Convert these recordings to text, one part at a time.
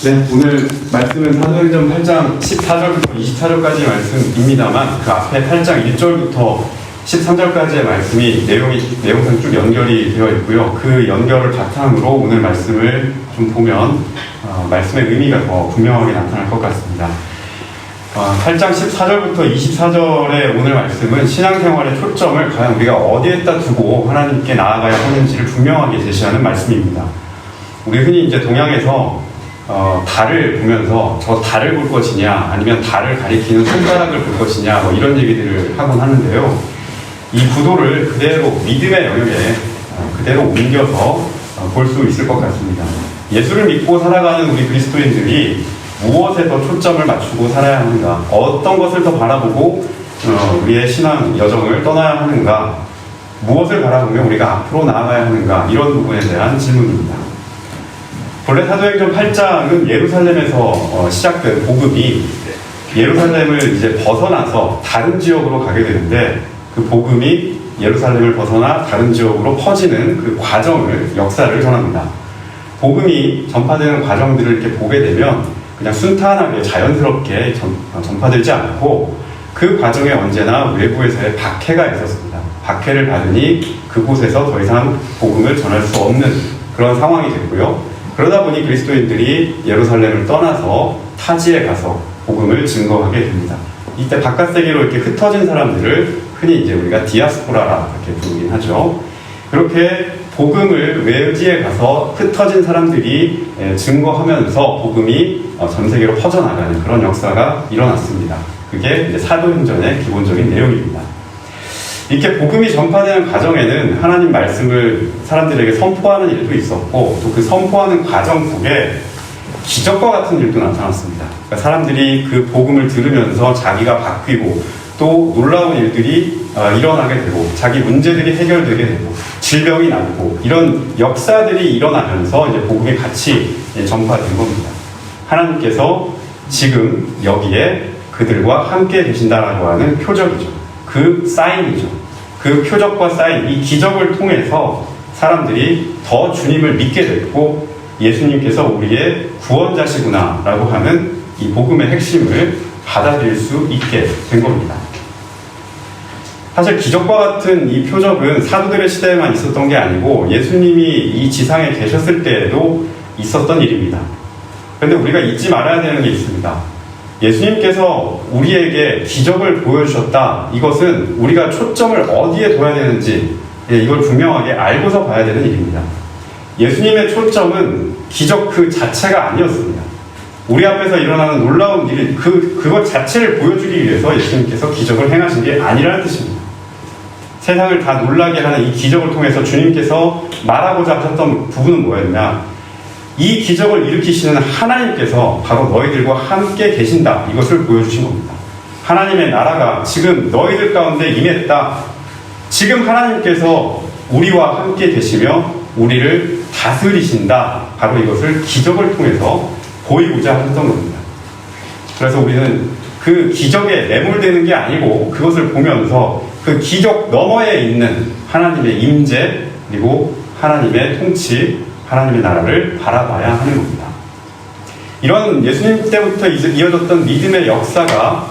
네, 오늘 말씀은 사도행전 8장 14절부터 24절까지의 말씀입니다만 그 앞에 8장 1절부터 13절까지의 말씀이 내용상 쭉 연결이 되어 있고요. 그 연결을 바탕으로 오늘 말씀을 좀 보면 말씀의 의미가 더 분명하게 나타날 것 같습니다. 8장 14절부터 24절의 오늘 말씀은 신앙생활의 초점을 과연 우리가 어디에다 두고 하나님께 나아가야 하는지를 분명하게 제시하는 말씀입니다. 우리 흔히 이제 동양에서 달을 보면서 저 달을 볼 것이냐 아니면 달을 가리키는 손가락을 볼 것이냐 뭐 이런 얘기들을 하곤 하는데요. 이 구도를 그대로 믿음의 영역에 그대로 옮겨서 볼 수 있을 것 같습니다. 예수를 믿고 살아가는 우리 그리스도인들이 무엇에 더 초점을 맞추고 살아야 하는가, 어떤 것을 더 바라보고 우리의 신앙 여정을 떠나야 하는가, 무엇을 바라보며 우리가 앞으로 나아가야 하는가, 이런 부분에 대한 질문입니다. 본래 사도행전 8장은 예루살렘에서 시작된 복음이 예루살렘을 이제 벗어나서 다른 지역으로 가게 되는데, 그 복음이 예루살렘을 벗어나 다른 지역으로 퍼지는 그 과정을, 역사를 전합니다. 복음이 전파되는 과정들을 이렇게 보게 되면 그냥 순탄하게 자연스럽게 전파되지 않고 그 과정에 언제나 외부에서의 박해가 있었습니다. 박해를 받으니 그곳에서 더 이상 복음을 전할 수 없는 그런 상황이 됐고요. 그러다 보니 그리스도인들이 예루살렘을 떠나서 타지에 가서 복음을 증거하게 됩니다. 이때 바깥 세계로 이렇게 흩어진 사람들을 흔히 이제 우리가 디아스포라라 이렇게 부르긴 하죠. 그렇게 복음을 외지에 가서 흩어진 사람들이 증거하면서 복음이 전 세계로 퍼져나가는 그런 역사가 일어났습니다. 그게 이제 사도행전의 기본적인 내용입니다. 이렇게 복음이 전파되는 과정에는 하나님 말씀을 사람들에게 선포하는 일도 있었고, 또 그 선포하는 과정 속에 기적과 같은 일도 나타났습니다. 그러니까 사람들이 그 복음을 들으면서 자기가 바뀌고 또 놀라운 일들이 일어나게 되고 자기 문제들이 해결되게 되고 질병이 낫고 이런 역사들이 일어나면서 이제 복음이 같이 전파된 겁니다. 하나님께서 지금 여기에 그들과 함께 계신다라고 하는 표적이죠. 그 사인이죠. 그 표적과 사인, 이 기적을 통해서 사람들이 더 주님을 믿게 됐고 예수님께서 우리의 구원자시구나 라고 하는 이 복음의 핵심을 받아들일 수 있게 된 겁니다. 사실 기적과 같은 이 표적은 사도들의 시대에만 있었던 게 아니고 예수님이 이 지상에 계셨을 때에도 있었던 일입니다. 그런데 우리가 잊지 말아야 되는 게 있습니다. 예수님께서 우리에게 기적을 보여주셨다. 이것은 우리가 초점을 어디에 둬야 되는지 이걸 분명하게 알고서 봐야 되는 일입니다. 예수님의 초점은 기적 그 자체가 아니었습니다. 우리 앞에서 일어나는 놀라운 일, 그것 자체를 보여주기 위해서 예수님께서 기적을 행하신 게 아니라는 뜻입니다. 세상을 다 놀라게 하는 이 기적을 통해서 주님께서 말하고자 하셨던 부분은 뭐였냐? 이 기적을 일으키시는 하나님께서 바로 너희들과 함께 계신다. 이것을 보여주신 겁니다. 하나님의 나라가 지금 너희들 가운데 임했다. 지금 하나님께서 우리와 함께 계시며 우리를 다스리신다. 바로 이것을 기적을 통해서 보이고자 하셨던 겁니다. 그래서 우리는 그 기적에 매몰되는 게 아니고 그것을 보면서 그 기적 너머에 있는 하나님의 임재 그리고 하나님의 통치, 하나님의 나라를 바라봐야 하는 겁니다. 이런 예수님 때부터 이어졌던 믿음의 역사가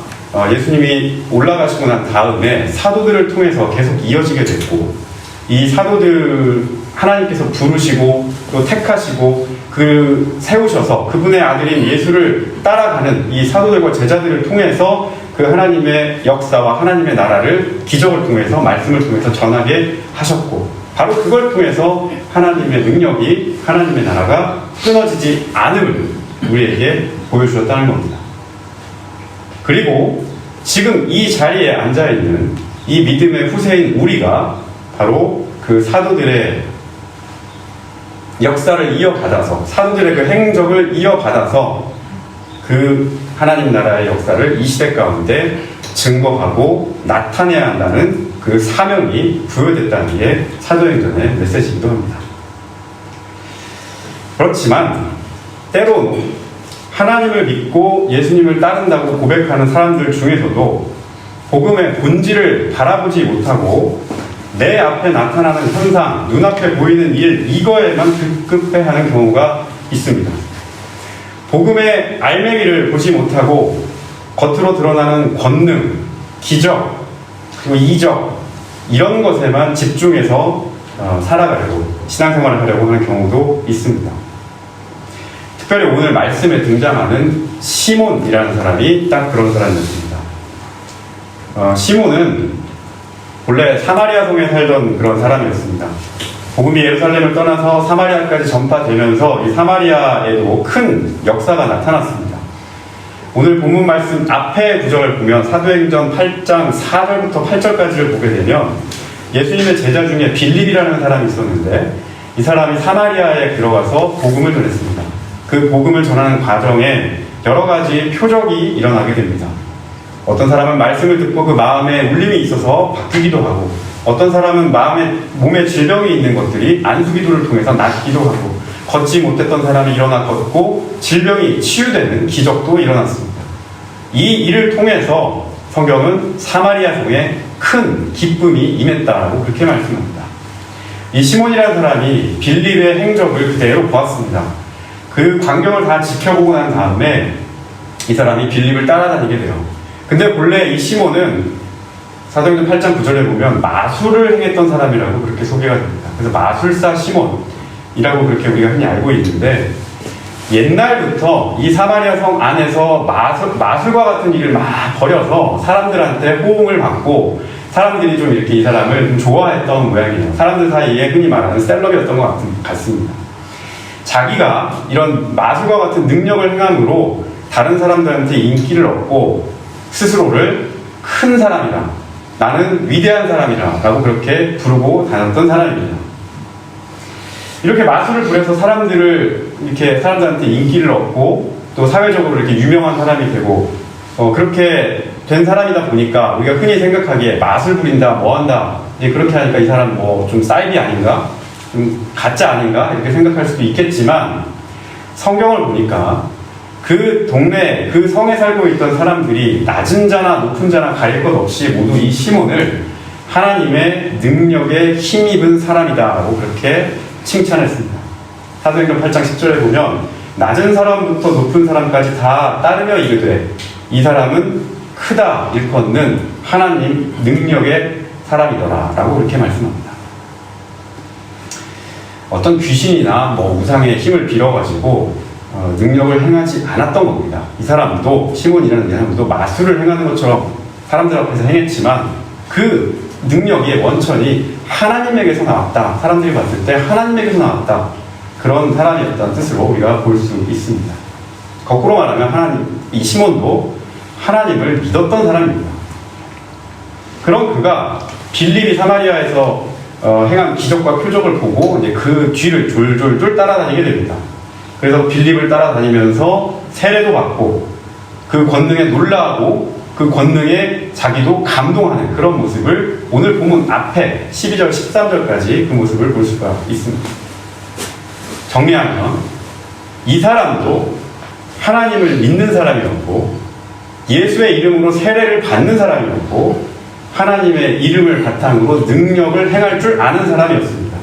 예수님이 올라가시고 난 다음에 사도들을 통해서 계속 이어지게 됐고, 이 사도들 하나님께서 부르시고 또 택하시고 세우셔서 그분의 아들인 예수를 따라가는 이 사도들과 제자들을 통해서 그 하나님의 역사와 하나님의 나라를 기적을 통해서 말씀을 통해서 전하게 하셨고, 바로 그걸 통해서 하나님의 능력이, 하나님의 나라가 끊어지지 않음을 우리에게 보여주셨다는 겁니다. 그리고 지금 이 자리에 앉아있는 이 믿음의 후세인 우리가 바로 그 사도들의 역사를 이어받아서, 사도들의 그 행적을 이어받아서 그 하나님 나라의 역사를 이 시대 가운데 증거하고 나타내야 한다는 그 사명이 부여됐다는 게 사도행전의 메시지이기도 합니다. 그렇지만 때론 하나님을 믿고 예수님을 따른다고 고백하는 사람들 중에서도 복음의 본질을 바라보지 못하고 내 앞에 나타나는 현상, 눈앞에 보이는 일, 이거에만 급급해하는 경우가 있습니다. 복음의 알맹이를 보지 못하고 겉으로 드러나는 권능, 기적, 그리고 이적 이런 것에만 집중해서 살아가려고 신앙생활을 하려고 하는 경우도 있습니다. 특별히 오늘 말씀에 등장하는 시몬이라는 사람이 딱 그런 사람이었습니다. 시몬은 본래 사마리아 성에 살던 그런 사람이었습니다. 복음이 예루살렘을 떠나서 사마리아까지 전파되면서 이 사마리아에도 큰 역사가 나타났습니다. 오늘 본문 말씀 앞에 구절을 보면 사도행전 8장 4절부터 8절까지를 보게 되면 예수님의 제자 중에 빌립이라는 사람이 있었는데 이 사람이 사마리아에 들어가서 복음을 전했습니다. 그 복음을 전하는 과정에 여러 가지 표적이 일어나게 됩니다. 어떤 사람은 말씀을 듣고 그 마음에 울림이 있어서 바뀌기도 하고, 어떤 사람은 몸에 질병이 있는 것들이 안수기도를 통해서 낫기도 하고, 걷지 못했던 사람이 일어나 걷고 질병이 치유되는 기적도 일어났습니다. 이 일을 통해서 성경은 사마리아 성에 큰 기쁨이 임했다라고 그렇게 말씀합니다. 이 시몬이라는 사람이 빌립의 행적을 그대로 보았습니다. 그 광경을 다 지켜보고 난 다음에 이 사람이 빌립을 따라다니게 돼요. 근데 본래 이 시몬은 사도행전 8장 9절에 보면 마술을 행했던 사람이라고 그렇게 소개가 됩니다. 그래서 마술사 시몬이라고 그렇게 우리가 흔히 알고 있는데, 옛날부터 이 사마리아 성 안에서 마술과 같은 일을 막 벌여서 사람들한테 호응을 받고 사람들이 좀 이렇게 이 사람을 좀 좋아했던 모양이에요. 사람들 사이에 흔히 말하는 셀럽이었던 것 같습니다. 자기가 이런 마술과 같은 능력을 행함으로 다른 사람들한테 인기를 얻고 스스로를 큰 사람이다, 나는 위대한 사람이다 라고 그렇게 부르고 다녔던 사람입니다. 이렇게 마술을 부려서 사람들한테 인기를 얻고 또 사회적으로 이렇게 유명한 사람이 되고 그렇게 된 사람이다 보니까 우리가 흔히 생각하기에 마술 부린다, 뭐한다, 이제 그렇게 하니까 이 사람 뭐 좀 사이비 아닌가, 좀 가짜 아닌가 이렇게 생각할 수도 있겠지만, 성경을 보니까 그 동네, 그 성에 살고 있던 사람들이 낮은 자나 높은 자나 가릴 것 없이 모두 이 시몬을 하나님의 능력에 힘입은 사람이다라고 그렇게 칭찬했습니다. 사도행전 8장 10절에 보면 낮은 사람부터 높은 사람까지 다 따르며 이르되 이 사람은 크다 일컫는 하나님 능력의 사람이더라 라고 그렇게 말씀합니다. 어떤 귀신이나 우상의 힘을 빌어가지고 능력을 행하지 않았던 겁니다. 이 사람도, 시몬이라는 이 사람도 마술을 행하는 것처럼 사람들 앞에서 행했지만 그 능력이 원천이 하나님에게서 나왔다, 사람들이 봤을 때 하나님에게서 나왔다, 그런 사람이었다는 뜻으로 우리가 볼 수 있습니다. 거꾸로 말하면 이 시몬도 하나님을 믿었던 사람입니다. 그런 그가 빌립이 사마리아에서 행한 기적과 표적을 보고 이제 그 뒤를 졸졸졸 따라다니게 됩니다. 그래서 빌립을 따라다니면서 세례도 받고 그 권능에 놀라고 그 권능에 자기도 감동하는 그런 모습을 오늘 본문 앞에 12절 13절까지 그 모습을 볼 수가 있습니다. 정리하면 이 사람도 하나님을 믿는 사람이었고 예수의 이름으로 세례를 받는 사람이었고 하나님의 이름을 바탕으로 능력을 행할 줄 아는 사람이었습니다.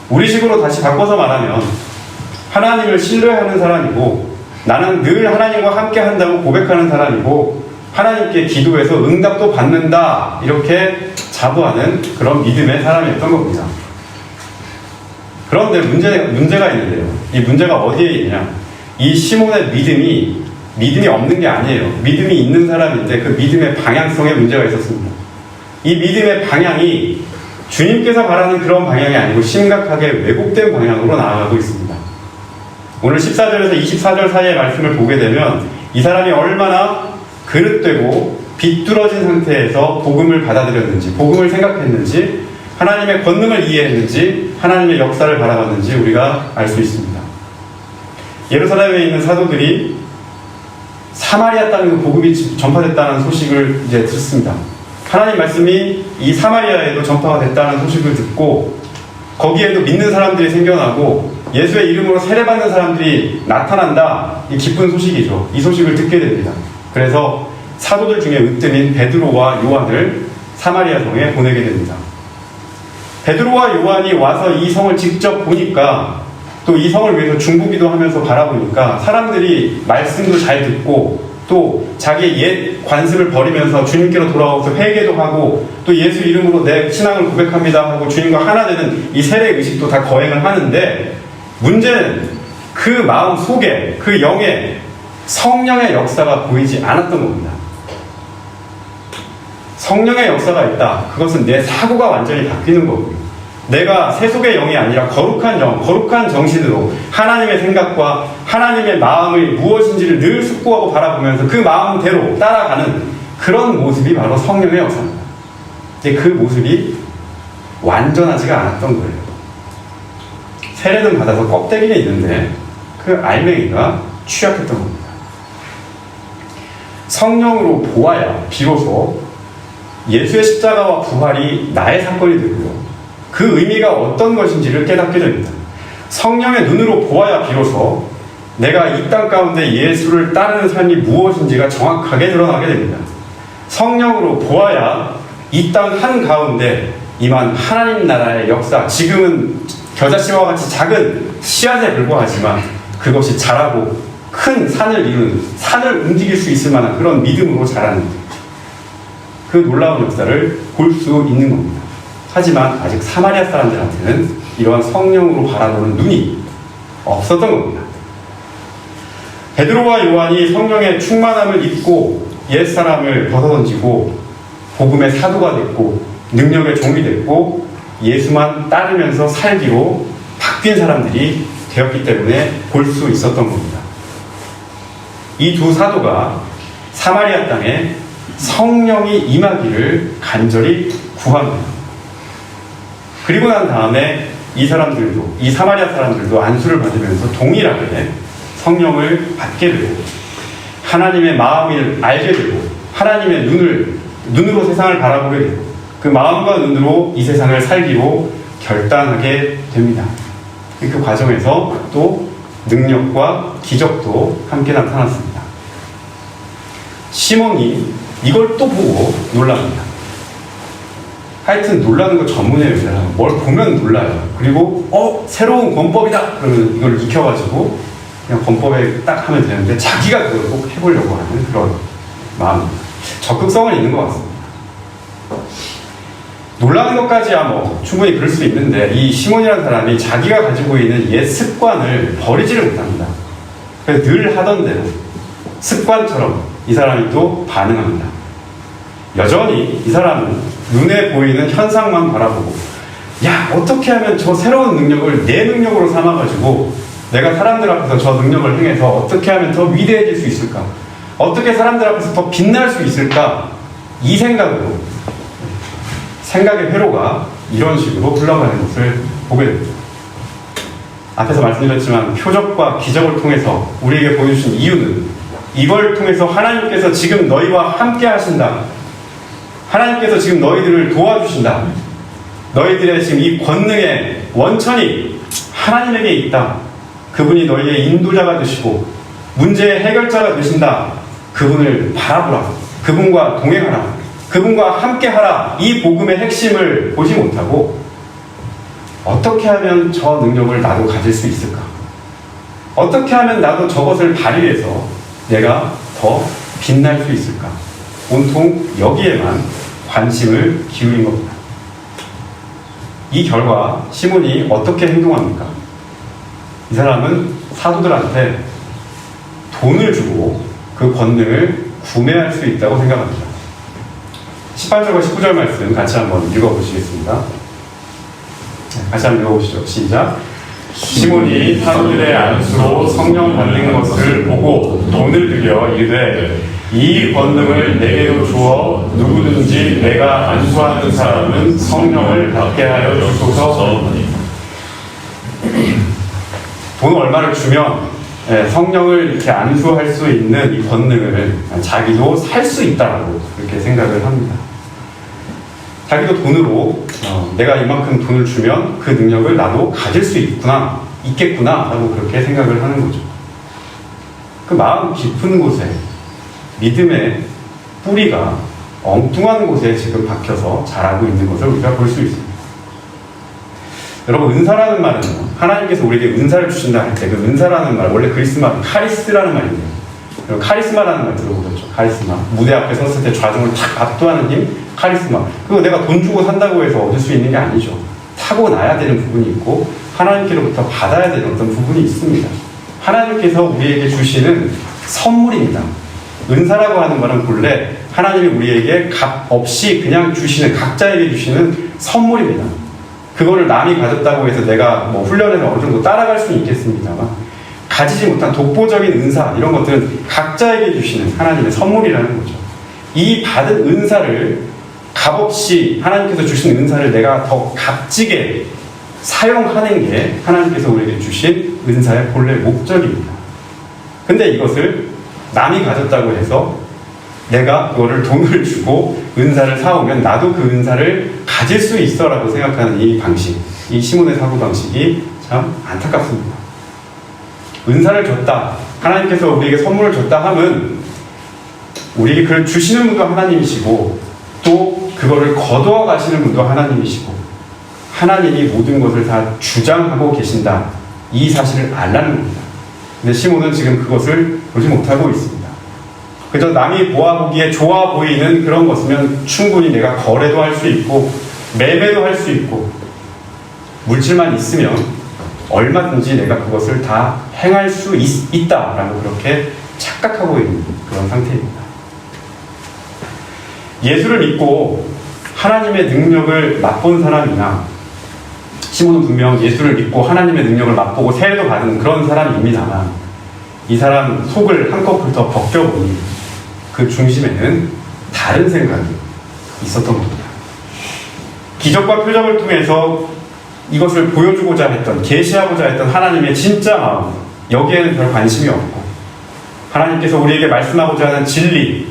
우리식으로 다시 바꿔서 말하면 하나님을 신뢰하는 사람이고 나는 늘 하나님과 함께 한다고 고백하는 사람이고 하나님께 기도해서 응답도 받는다 이렇게 자부하는 그런 믿음의 사람이었던 겁니다. 그런데 문제가 있는데요. 이 문제가 어디에 있냐? 이 시몬의 믿음이 없는 게 아니에요. 믿음이 있는 사람인데 그 믿음의 방향성에 문제가 있었습니다. 이 믿음의 방향이 주님께서 바라는 그런 방향이 아니고 심각하게 왜곡된 방향으로 나아가고 있습니다. 오늘 14절에서 24절 사이의 말씀을 보게 되면 이 사람이 얼마나 그릇되고 비뚤어진 상태에서 복음을 받아들였는지, 복음을 생각했는지, 하나님의 권능을 이해했는지, 하나님의 역사를 바라봤는지 우리가 알 수 있습니다. 예루살렘에 있는 사도들이 사마리아 땅에서 복음이 전파됐다는 소식을 이제 듣습니다. 하나님 말씀이 이 사마리아에도 전파가 됐다는 소식을 듣고 거기에도 믿는 사람들이 생겨나고 예수의 이름으로 세례받는 사람들이 나타난다. 이 기쁜 소식이죠. 이 소식을 듣게 됩니다. 그래서 사도들 중에 으뜸인 베드로와 요한을 사마리아 성에 보내게 됩니다. 베드로와 요한이 와서 이 성을 직접 보니까 또 이 성을 위해서 중보기도 하면서 바라보니까 사람들이 말씀도 잘 듣고 또 자기의 옛 관습을 버리면서 주님께로 돌아와서 회개도 하고 또 예수 이름으로 내 신앙을 고백합니다 하고 주님과 하나 되는 이 세례 의식도 다 거행을 하는데, 문제는 그 마음 속에 그 영에 성령의 역사가 보이지 않았던 겁니다. 성령의 역사가 있다. 그것은 내 사고가 완전히 바뀌는 거고요. 내가 세속의 영이 아니라 거룩한 영, 거룩한 정신으로 하나님의 생각과 하나님의 마음이 무엇인지를 늘 숙고하고 바라보면서 그 마음대로 따라가는 그런 모습이 바로 성령의 역사입니다. 근데 그 모습이 완전하지가 않았던 거예요. 세례는 받아서 껍데기는 있는데 그 알맹이가 취약했던 겁니다. 성령으로 보아야 비로소 예수의 십자가와 부활이 나의 사건이 되고요. 그 의미가 어떤 것인지를 깨닫게 됩니다. 성령의 눈으로 보아야 비로소 내가 이 땅 가운데 예수를 따르는 삶이 무엇인지가 정확하게 드러나게 됩니다. 성령으로 보아야 이 땅 한가운데 임한 하나님 나라의 역사, 지금은 겨자씨와 같이 작은 씨앗에 불과하지만 그것이 자라고 큰 산을 이루는, 산을 움직일 수 있을 만한 그런 믿음으로 자라는 그 놀라운 역사를 볼 수 있는 겁니다. 하지만 아직 사마리아 사람들한테는 이러한 성령으로 바라보는 눈이 없었던 겁니다. 베드로와 요한이 성령의 충만함을 입고 옛사람을 벗어던지고 복음의 사도가 됐고 능력의 종이 됐고 예수만 따르면서 살기로 바뀐 사람들이 되었기 때문에 볼 수 있었던 겁니다. 이 두 사도가 사마리아 땅에 성령이 임하기를 간절히 구합니다. 그리고 난 다음에 이 사람들도, 이 사마리아 사람들도 안수를 받으면서 동일하게 성령을 받게 되고 하나님의 마음을 알게 되고 하나님의 눈으로 세상을 바라보게 되고 그 마음과 눈으로 이 세상을 살기로 결단하게 됩니다. 그 과정에서 또 능력과 기적도 함께 나타났습니다. 시몬이 이걸 또 보고 놀랍니다. 하여튼 놀라는 거 전문이에요. 뭘 보면 놀라요. 그리고 새로운 권법이다 그러면 이걸 익혀가지고 그냥 권법에 딱 하면 되는데 자기가 그걸 꼭 해보려고 하는 그런 마음, 적극성은 있는 것 같습니다. 놀라는 것까지야 뭐 충분히 그럴 수 있는데 이 시몬이라는 사람이 자기가 가지고 있는 옛 습관을 버리지를 못합니다. 그래서 늘 하던 대로 습관처럼 이 사람이 또 반응합니다. 여전히 이 사람은 눈에 보이는 현상만 바라보고 야, 어떻게 하면 저 새로운 능력을 내 능력으로 삼아가지고 내가 사람들 앞에서 저 능력을 행해서 어떻게 하면 더 위대해질 수 있을까? 어떻게 사람들 앞에서 더 빛날 수 있을까? 이 생각으로 생각의 회로가 이런 식으로 흘러가는 것을 보게 됩니다. 앞에서 말씀드렸지만 표적과 기적을 통해서 우리에게 보여주신 이유는 이걸 통해서 하나님께서 지금 너희와 함께 하신다. 하나님께서 지금 너희들을 도와주신다. 너희들의 지금 이 권능의 원천이 하나님에게 있다. 그분이 너희의 인도자가 되시고 문제의 해결자가 되신다. 그분을 바라보라. 그분과 동행하라. 그분과 함께하라. 이 복음의 핵심을 보지 못하고 어떻게 하면 저 능력을 나도 가질 수 있을까? 어떻게 하면 나도 저것을 발휘해서 내가 더 빛날 수 있을까? 온통 여기에만 관심을 기울인 겁니다. 이 결과 시몬이 어떻게 행동합니까? 이 사람은 사도들한테 돈을 주고 그 권능을 구매할 수 있다고 생각합니다. 18절과 19절 말씀 같이 한번 읽어보시겠습니다. 같이 한번 읽어보시죠. 시작. 시몬이 사도들의 안수로 성령 받는 것을 보고 돈을 들여 이르되 이 권능을 내게로 주어 누구든지 내가 안수하는 사람은 성령을 받게 하여 주소서. 돈 얼마를 주면 성령을 이렇게 안수할 수 있는 이 권능을 자기도 살 수 있다라고 그렇게 생각을 합니다. 자기도 돈으로 내가 이만큼 돈을 주면 그 능력을 나도 가질 수 있겠구나 라고 그렇게 생각을 하는 거죠. 그 마음 깊은 곳에 믿음의 뿌리가 엉뚱한 곳에 지금 박혀서 자라고 있는 것을 우리가 볼 수 있습니다. 여러분, 은사라는 말은요, 하나님께서 우리에게 은사를 주신다 할 때 그 은사라는 말, 원래 그리스 말 카리스라는 말이에요. 카리스마라는 말 들어보셨죠? 카리스마. 무대 앞에 섰을 때 좌중을 탁 압도하는 힘, 카리스마. 그거 내가 돈 주고 산다고 해서 얻을 수 있는 게 아니죠. 타고나야 되는 부분이 있고 하나님께로부터 받아야 되는 어떤 부분이 있습니다. 하나님께서 우리에게 주시는 선물입니다. 은사라고 하는 말은 본래 하나님이 우리에게 값 없이 그냥 주시는, 각자에게 주시는 선물입니다. 그거를 남이 가졌다고 해서 내가 뭐 훈련해서 어느 정도 따라갈 수는 있겠습니다만 가지지 못한 독보적인 은사, 이런 것들은 각자에게 주시는 하나님의 선물이라는 거죠. 이 받은 은사를 값없이, 하나님께서 주신 은사를 내가 더 값지게 사용하는 게 하나님께서 우리에게 주신 은사의 본래 목적입니다. 근데 이것을 남이 가졌다고 해서 내가 그거를 돈을 주고 은사를 사오면 나도 그 은사를 가질 수 있어 라고 생각하는 이 방식, 이 시몬의 사고방식이 참 안타깝습니다. 은사를 줬다, 하나님께서 우리에게 선물을 줬다 함은 우리에게 그걸 주시는 분도 하나님이시고 또 그거를 거두어 가시는 분도 하나님이시고 하나님이 모든 것을 다 주장하고 계신다, 이 사실을 알라는 겁니다. 근데 시몬은 지금 그것을 보지 못하고 있습니다. 그저 남이 보아보기에 좋아 보이는 그런 것이면 충분히 내가 거래도 할 수 있고 매매도 할 수 있고 물질만 있으면 얼마든지 내가 그것을 다 행할 수 있다라고 그렇게 착각하고 있는 그런 상태입니다. 예수를 믿고 하나님의 능력을 맛본 사람이나, 시몬은 분명 예수를 믿고 하나님의 능력을 맛보고 세례도 받은 그런 사람입니다만 이 사람 속을 한꺼풀 더 벗겨보니 그 중심에는 다른 생각이 있었던 겁니다. 기적과 표적을 통해서 이것을 보여주고자 했던, 계시하고자 했던 하나님의 진짜 마음, 여기에는 별 관심이 없고 하나님께서 우리에게 말씀하고자 하는 진리,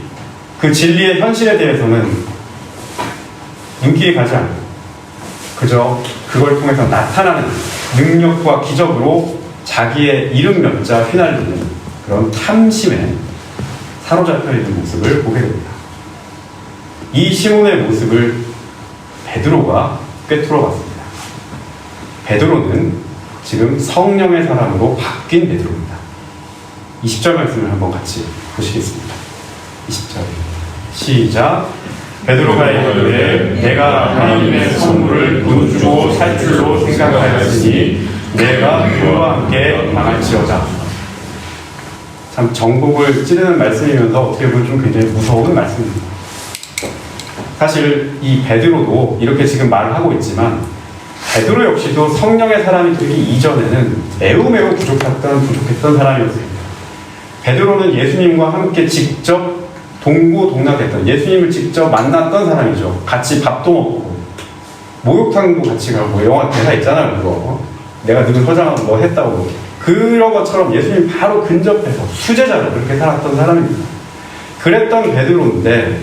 그 진리의 현실에 대해서는 눈길이 가지 않고 그저 그걸 통해서 나타나는 능력과 기적으로 자기의 이름 몇 자 휘날리는 그런 탐심에 사로잡혀 있는 모습을 보게 됩니다. 이 시몬의 모습을 베드로가 꿰뚫어 봤습니다. 베드로는 지금 성령의 사람으로 바뀐 베드로입니다. 20절 말씀을 한번 같이 보시겠습니다. 20절 시작. 베드로가 이르되 내가 하나님의 선물을 돈 주고 살 줄로 생각하였으니 내가 그와 함께 망할지어다. 참 정곡을 찌르는 말씀이면서 어떻게 보면 좀 굉장히 무서운 말씀입니다. 사실 이 베드로도 이렇게 지금 말을 하고 있지만 베드로 역시도 성령의 사람이 되기 이전에는 매우 부족했던 사람이었습니다. 베드로는 예수님과 함께 직접 동고동락했던, 예수님을 직접 만났던 사람이죠. 같이 밥도 먹고 목욕탕도 같이 가고, 영화 대사 있잖아요. 그거 내가 누구 서장하고 뭐 했다고, 그런 것처럼 예수님 바로 근접해서 수제자로 그렇게 살았던 사람입니다. 그랬던 베드로인데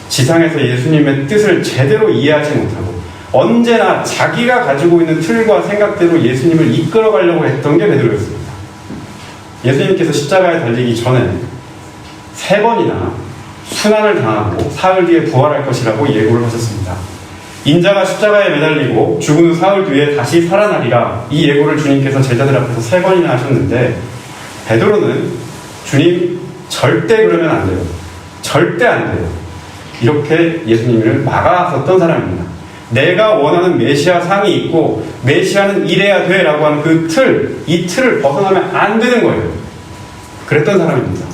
지상에서 예수님의 뜻을 제대로 이해하지 못하고 언제나 자기가 가지고 있는 틀과 생각대로 예수님을 이끌어가려고 했던 게 베드로였습니다. 예수님께서 십자가에 달리기 전에 3번이나 순환을 당하고 사흘 뒤에 부활할 것이라고 예고를 하셨습니다. 인자가 십자가에 매달리고 죽은 후 사흘 뒤에 다시 살아나리라, 이 예고를 주님께서 제자들 앞에서 3번이나 하셨는데 베드로는 주님 절대 그러면 안 돼요, 절대 안 돼요, 이렇게 예수님을 막아섰던 사람입니다. 내가 원하는 메시아 상이 있고 메시아는 이래야 돼 라고 하는 그 틀, 이 틀을 벗어나면 안 되는 거예요. 그랬던 사람입니다.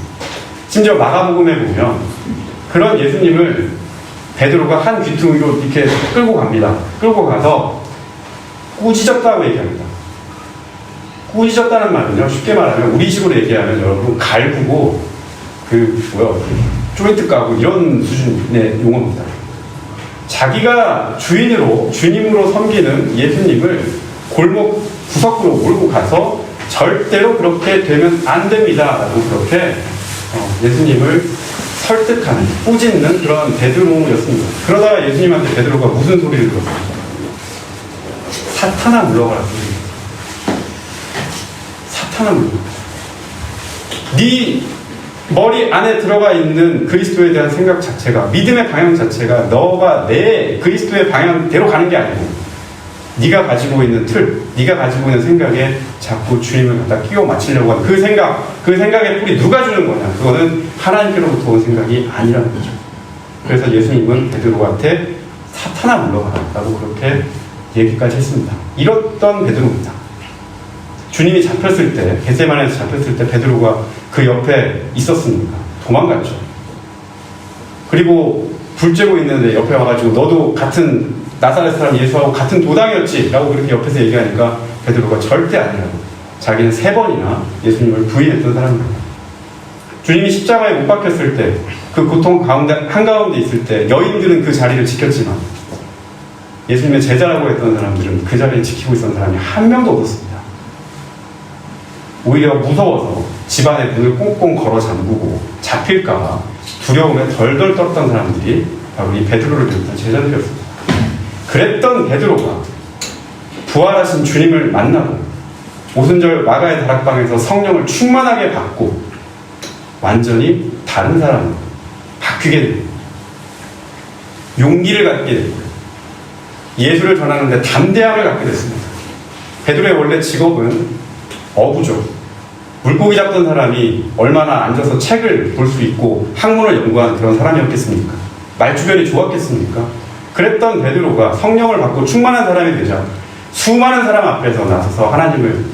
심지어 마가복음에 보면 그런 예수님을 베드로가 한 귀퉁이로 이렇게 끌고 갑니다. 끌고 가서 꾸짖었다고 얘기합니다. 꾸짖었다는 말은요, 쉽게 말하면 우리식으로 얘기하면 여러분 갈구고 조인트 까고 이런 수준의 용어입니다. 자기가 주인으로, 주님으로 섬기는 예수님을 골목 구석으로 몰고 가서 절대로 그렇게 되면 안 됩니다 라고 그렇게 예수님을 설득하는, 꾸짖는 그런 베드로였습니다. 그러다가 예수님한테 베드로가 무슨 소리를 들었어요? 사탄아 물러가라 소리입니다. 사탄아 물러가라. 네 머리 안에 들어가 있는 그리스도에 대한 생각 자체가, 믿음의 방향 자체가 너가 내 그리스도의 방향대로 가는 게 아니고 네가 가지고 있는 틀, 네가 가지고 있는 생각에 자꾸 주님을 갖다 끼워 맞추려고 하는 그 생각의 뿌리 누가 주는 거냐? 그거는 하나님께로부터 온 생각이 아니라는 거죠. 그래서 예수님은 베드로한테 사탄아 물러가라라고 그렇게 얘기까지 했습니다. 이렇던 베드로입니다. 주님이 잡혔을 때, 겟세마네에서 잡혔을 때 베드로가 그 옆에 있었습니까? 도망갔죠. 그리고 불 쬐고 있는데 옆에 와가지고 너도 같은 나사렛 사람 예수하고 같은 도당이었지? 라고 그렇게 옆에서 얘기하니까 베드로가 절대 아니라고. 자기는 3번이나 예수님을 부인했던 사람입니다. 주님이 십자가에 못 박혔을 때, 그 고통 한가운데 있을 때 여인들은 그 자리를 지켰지만 예수님의 제자라고 했던 사람들은 그 자리를 지키고 있었던 사람이 한 명도 없었습니다. 오히려 무서워서 집안의 문을 꽁꽁 걸어 잠그고 잡힐까봐 두려움에 덜덜 떨었던 사람들이 바로 이 베드로를 비롯한 제자들이었습니다. 그랬던 베드로가 부활하신 주님을 만나고 오순절 마가의 다락방에서 성령을 충만하게 받고 완전히 다른 사람으로 바뀌게 됩니다. 용기를 갖게 됩니다. 예수를 전하는데 담대함을 갖게 됐습니다. 베드로의 원래 직업은 어부죠. 물고기 잡던 사람이 얼마나 앉아서 책을 볼 수 있고 학문을 연구한 그런 사람이었겠습니까? 말주변이 좋았겠습니까? 그랬던 베드로가 성령을 받고 충만한 사람이 되자 수많은 사람 앞에서 나서서 하나님을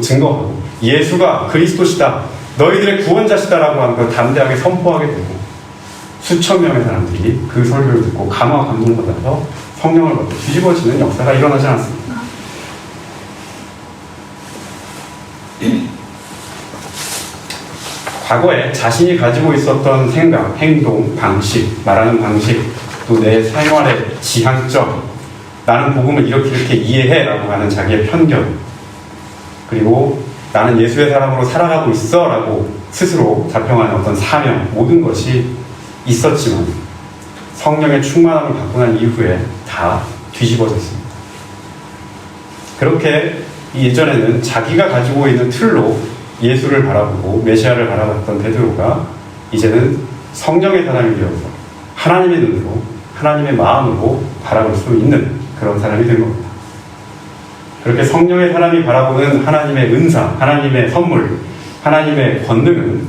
증거하고 예수가 그리스도시다, 너희들의 구원자시다라고 하는 걸 담대하게 선포하게 되고 수천 명의 사람들이 그 설교를 듣고 감화와 감동을 받아서 성령을 받고 뒤집어지는 역사가 일어나지 않았습니까? 과거에 자신이 가지고 있었던 생각, 행동, 방식, 말하는 방식, 또 내 생활의 지향점, 나는 복음을 이렇게 이해해 라고 하는 자기의 편견, 그리고 나는 예수의 사람으로 살아가고 있어 라고 스스로 자평하는 어떤 사명, 모든 것이 있었지만 성령의 충만함을 받고 난 이후에 다 뒤집어졌습니다. 그렇게 예전에는 자기가 가지고 있는 틀로 예수를 바라보고 메시아를 바라봤던 베드로가 이제는 성령의 사람이 되어서 하나님의 눈으로, 하나님의 마음으로 바라볼 수 있는 그런 사람이 된 겁니다. 그렇게 성령의 사람이 바라보는 하나님의 은사, 하나님의 선물, 하나님의 권능은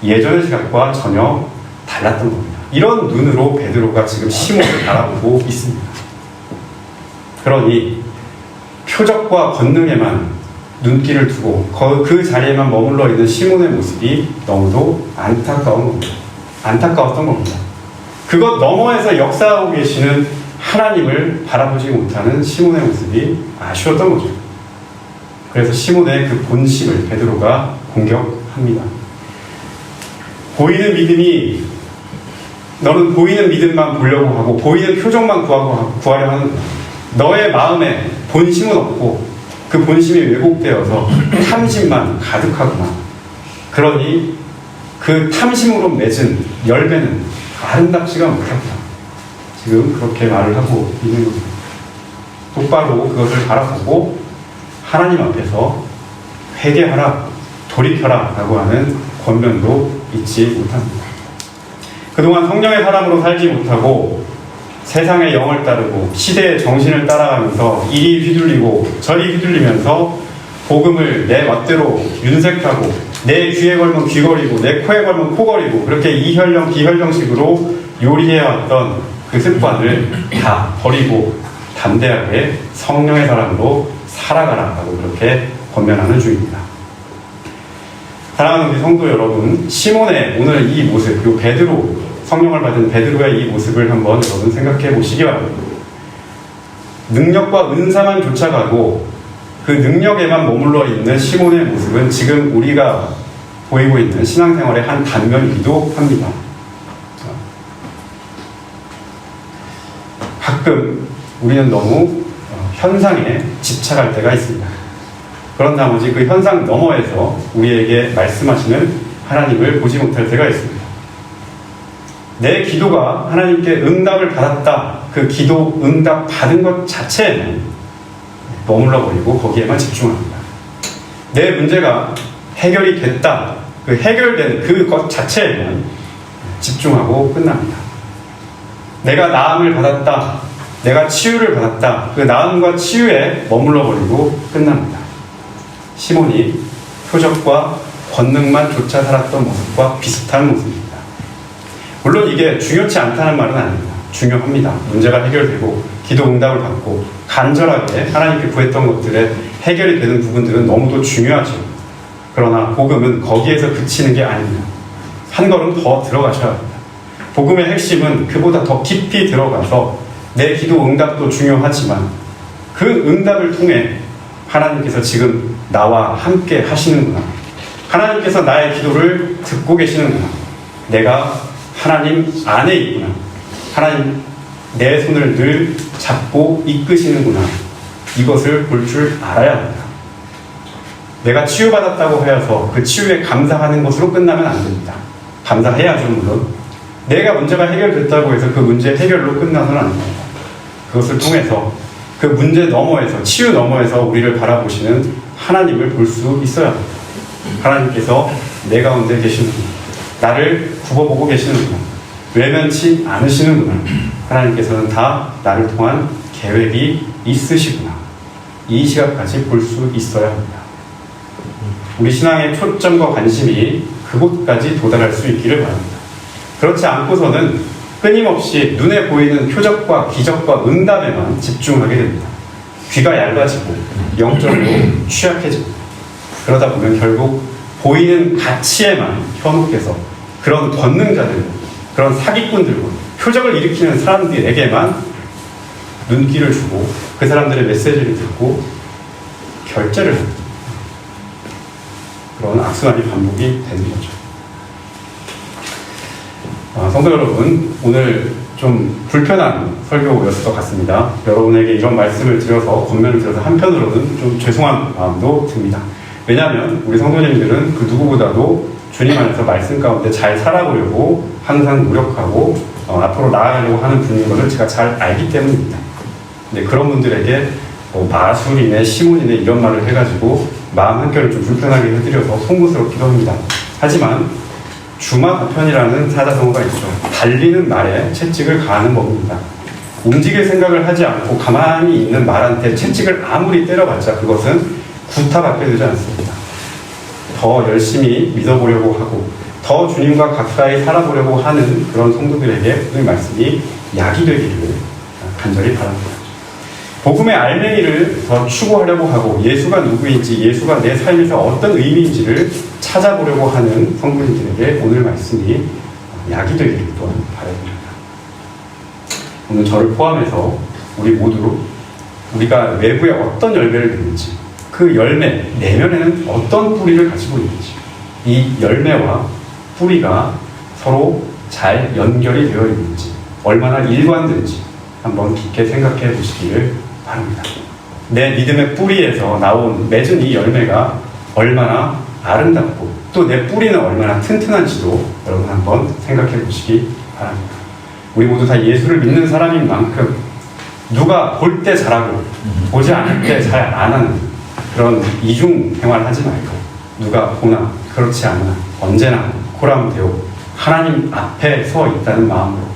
예전의 시각과 전혀 달랐던 겁니다. 이런 눈으로 베드로가 지금 시몬을 바라보고 있습니다. 그러니 표적과 권능에만 눈길을 두고 그 자리에만 머물러 있는 시몬의 모습이 너무도 안타까웠던 겁니다. 그것 너머에서 역사하고 계시는 하나님을 바라보지 못하는 시몬의 모습이 아쉬웠던 거죠. 그래서 시몬의 그 본심을 베드로가 공격합니다. 너는 보이는 믿음만 보려고 하고 보이는 표정만 구하려 하는 거야. 너의 마음에 본심은 없고 그 본심이 왜곡되어서 탐심만 가득하구나. 그러니 그 탐심으로 맺은 열매는 아름답지가 못하구나. 지금 그렇게 말을 하고 있는 겁니다. 똑바로 그것을 바라보고 하나님 앞에서 회개하라, 돌이켜라 라고 하는 권면도 잊지 못합니다. 그동안 성령의 사람으로 살지 못하고 세상의 영을 따르고 시대의 정신을 따라가면서 이리 휘둘리고 저리 휘둘리면서 복음을 내 멋대로 윤색하고 내 귀에 걸면 귀걸이고 내 코에 걸면 코걸이고 그렇게 이혈령 비혈령식으로 요리해왔던 그 습관을 다 버리고 담대하게 성령의 사람으로 살아가라라고 그렇게 권면하는 중입니다. 사랑하는 우리 성도 여러분, 시몬의 오늘 이 모습, 이 베드로, 성령을 받은 베드로의 이 모습을 한번 여러분 생각해 보시기 바랍니다. 능력과 은사만 쫓아가고 그 능력에만 머물러 있는 시몬의 모습은 지금 우리가 보이고 있는 신앙생활의 한 단면이기도 합니다. 가끔 우리는 너무 현상에 집착할 때가 있습니다. 그런 나머지 그 현상 너머에서 우리에게 말씀하시는 하나님을 보지 못할 때가 있습니다. 내 기도가 하나님께 응답을 받았다. 그 기도 응답 받은 것 자체에는 머물러버리고 거기에만 집중합니다. 내 문제가 해결이 됐다. 그 해결된 그것 자체에만 집중하고 끝납니다. 내가 나음을 받았다. 내가 치유를 받았다. 그 나음과 치유에 머물러 버리고 끝납니다. 시몬이 표적과 권능만 쫓아 살았던 모습과 비슷한 모습입니다. 물론 이게 중요치 않다는 말은 아닙니다. 중요합니다. 문제가 해결되고 기도 응답을 받고 간절하게 하나님께 구했던 것들에 해결이 되는 부분들은 너무도 중요하죠. 그러나 복음은 거기에서 그치는 게 아닙니다. 한 걸음 더 들어가셔야 합니다. 복음의 핵심은 그보다 더 깊이 들어가서 내 기도 응답도 중요하지만 그 응답을 통해 하나님께서 지금 나와 함께 하시는구나. 하나님께서 나의 기도를 듣고 계시는구나. 내가 하나님 안에 있구나. 하나님 내 손을 늘 잡고 이끄시는구나. 이것을 볼 줄 알아야 합니다. 내가 치유받았다고 하여서 그 치유에 감사하는 것으로 끝나면 안 됩니다. 감사해야죠, 물론. 내가 문제가 해결됐다고 해서 그 문제 해결로 끝나서는 안 됩니다. 그것을 통해서 그 문제 너머에서, 치유 너머에서 우리를 바라보시는 하나님을 볼 수 있어야 합니다. 하나님께서 내 가운데 계시는구나. 나를 굽어보고 계시는구나. 외면치 않으시는구나. 하나님께서는 다 나를 통한 계획이 있으시구나. 이 시각까지 볼 수 있어야 합니다. 우리 신앙의 초점과 관심이 그곳까지 도달할 수 있기를 바랍니다. 그렇지 않고서는 끊임없이 눈에 보이는 표적과 기적과 응답에만 집중하게 됩니다. 귀가 얇아지고 영적으로 취약해집니다. 그러다 보면 결국 보이는 가치에만 현혹해서 그런 권능자들, 그런 사기꾼들과 표적을 일으키는 사람들에게만 눈길을 주고 그 사람들의 메시지를 듣고 결제를 합니다. 그런 악순환이 반복이 되는 거죠. 성도 여러분, 오늘 좀 불편한 설교였을 것 같습니다. 여러분에게 이런 말씀을 드려서, 권면을 드려서 한편으로는 좀 죄송한 마음도 듭니다. 왜냐하면 우리 성도님들은 그 누구보다도 주님 안에서 말씀 가운데 잘 살아보려고 항상 노력하고 앞으로 나아가려고 하는 분인 것을 제가 잘 알기 때문입니다. 근데 그런 분들에게 마술이네, 시몬이네 이런 말을 해가지고 마음 한켠을 좀 불편하게 해드려서 송구스럽기도 합니다. 하지만 주마다편이라는 사자성어가 있죠. 달리는 말에 채찍을 가하는 법입니다. 움직일 생각을 하지 않고 가만히 있는 말한테 채찍을 아무리 때려봤자 그것은 구타받게 되지 않습니다. 더 열심히 믿어보려고 하고 더 주님과 가까이 살아보려고 하는 그런 성도들에게 오늘 말씀이 약이 되기를 간절히 바랍니다. 복음의 알맹이를 더 추구하려고 하고 예수가 누구인지, 예수가 내 삶에서 어떤 의미인지를 찾아보려고 하는 성도님들에게 오늘 말씀이 약이 되기를 또한 바랍니다. 오늘 저를 포함해서 우리 모두 우리가 외부에 어떤 열매를 내는지, 그 열매 내면에는 어떤 뿌리를 가지고 있는지, 이 열매와 뿌리가 서로 잘 연결이 되어 있는지, 얼마나 일관된지 한번 깊게 생각해 보시기를 바랍니다. 내 믿음의 뿌리에서 나온 맺은 이 열매가 얼마나 아름답고 또 내 뿌리는 얼마나 튼튼한지도 여러분 한번 생각해 보시기 바랍니다. 우리 모두 다 예수를 믿는 사람인 만큼 누가 볼 때 잘하고 보지 않을 때 잘 안 하는 그런 이중 생활하지 말고, 누가 보나 그렇지 않으나 언제나 고람되어 하나님 앞에 서 있다는 마음으로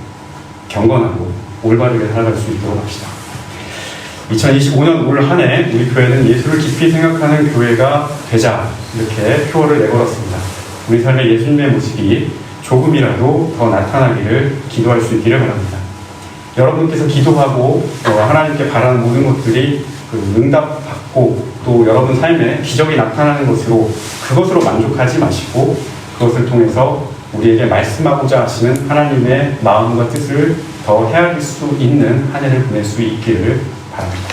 경건하고 올바르게 살아갈 수 있도록 합시다. 2025년 올 한 해 우리 교회는 예수를 깊이 생각하는 교회가 되자, 이렇게 표어를 내걸었습니다. 우리 삶의 예수님의 모습이 조금이라도 더 나타나기를 기도할 수 있기를 바랍니다. 여러분께서 기도하고 하나님께 바라는 모든 것들이 응답받고 또 여러분 삶에 기적이 나타나는 것으로, 그것으로 만족하지 마시고 그것을 통해서 우리에게 말씀하고자 하시는 하나님의 마음과 뜻을 더 헤아릴 수 있는 한 해를 보낼 수 있기를 바랍니다.